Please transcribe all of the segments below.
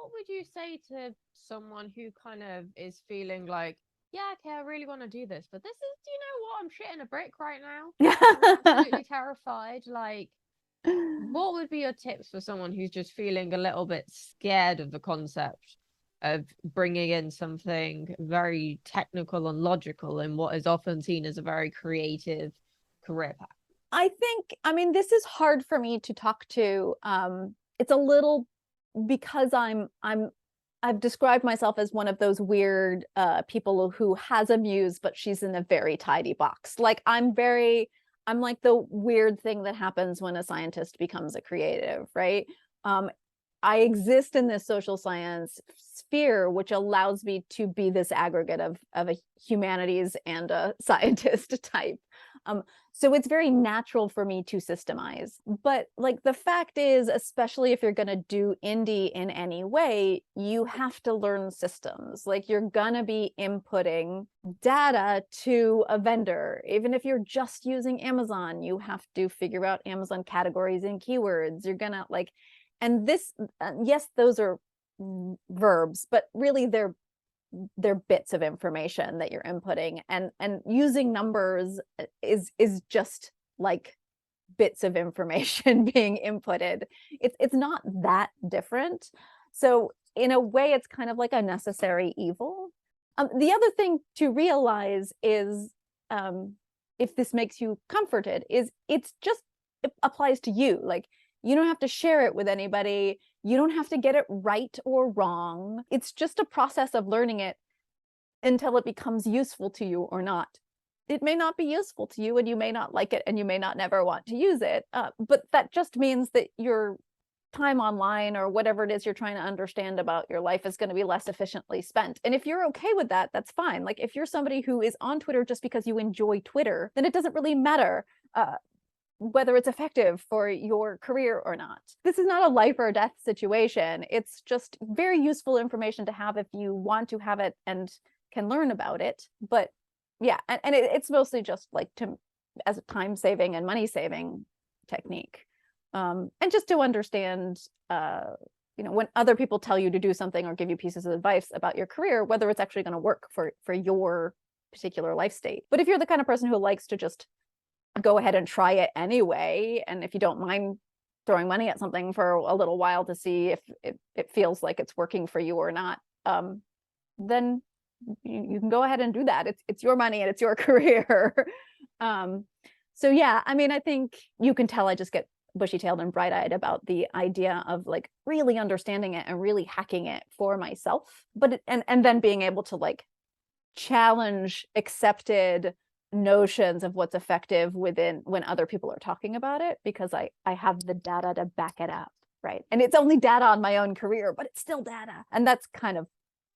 what would you say to someone who kind of is feeling like, yeah, okay, I really want to do this, but this is, you know what, I'm shitting a brick right now. I'm absolutely terrified. Like, what would be your tips for someone who's just feeling a little bit scared of the concept of bringing in something very technical and logical in what is often seen as a very creative career path? I think, I mean, this is hard for me to talk to. It's a little because I've described myself as one of those weird people who has a muse, but she's in a very tidy box. Like I'm like the weird thing that happens when a scientist becomes a creative, right? Um, I exist in this social science sphere, which allows me to be this aggregate of a humanities and a scientist type. So it's very natural for me to systemize. But like the fact is, especially if you're going to do indie in any way, you have to learn systems. Like you're going to be inputting data to a vendor. Even if you're just using Amazon, you have to figure out Amazon categories and keywords. You're going to like, and this, yes, those are verbs, but really they're bits of information that you're inputting, and using numbers is just like bits of information being inputted. It's not that different. So in a way, it's kind of like a necessary evil. The other thing to realize is, if this makes you comforted, is it applies to you. Like you don't have to share it with anybody. You don't have to get it right or wrong. It's just a process of learning it until it becomes useful to you or not. It may not be useful to you and you may not like it and you may not never want to use it. But that just means that your time online or whatever it is you're trying to understand about your life is going to be less efficiently spent. And if you're okay with that, that's fine. Like if you're somebody who is on Twitter just because you enjoy Twitter, then it doesn't really matter whether it's effective for your career or not. This is not a life or death situation. It's just very useful information to have if you want to have it and can learn about it. But yeah, and it's mostly just like as a time saving and money saving technique. And just to understand, when other people tell you to do something or give you pieces of advice about your career, whether it's actually going to work for your particular life state. But if you're the kind of person who likes to just go ahead and try it anyway, and if you don't mind throwing money at something for a little while to see if it feels like it's working for you or not, then you can go ahead and do that. It's your money and it's your career. So yeah, I mean, I think you can tell I just get bushy-tailed and bright-eyed about the idea of like really understanding it and really hacking it for myself, but and then being able to like challenge accepted notions of what's effective within when other people are talking about it, because I have the data to back it up, right? And it's only data on my own career, but it's still data. And that's kind of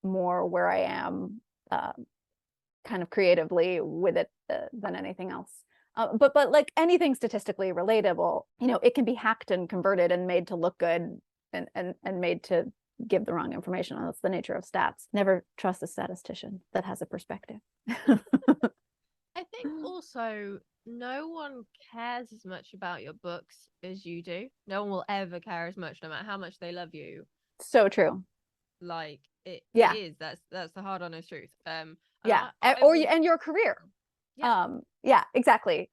more where I am kind of creatively with it than anything else. But like anything statistically relatable, it can be hacked and converted and made to look good and made to give the wrong information. That's the nature of stats. Never trust a statistician that has a perspective. I think also no one cares as much about your books as you do. No one will ever care as much, no matter how much they love you. So true. Like it Yeah. is. That's the hard honest truth. Yeah. I Or will, and your career. yeah. Yeah, exactly.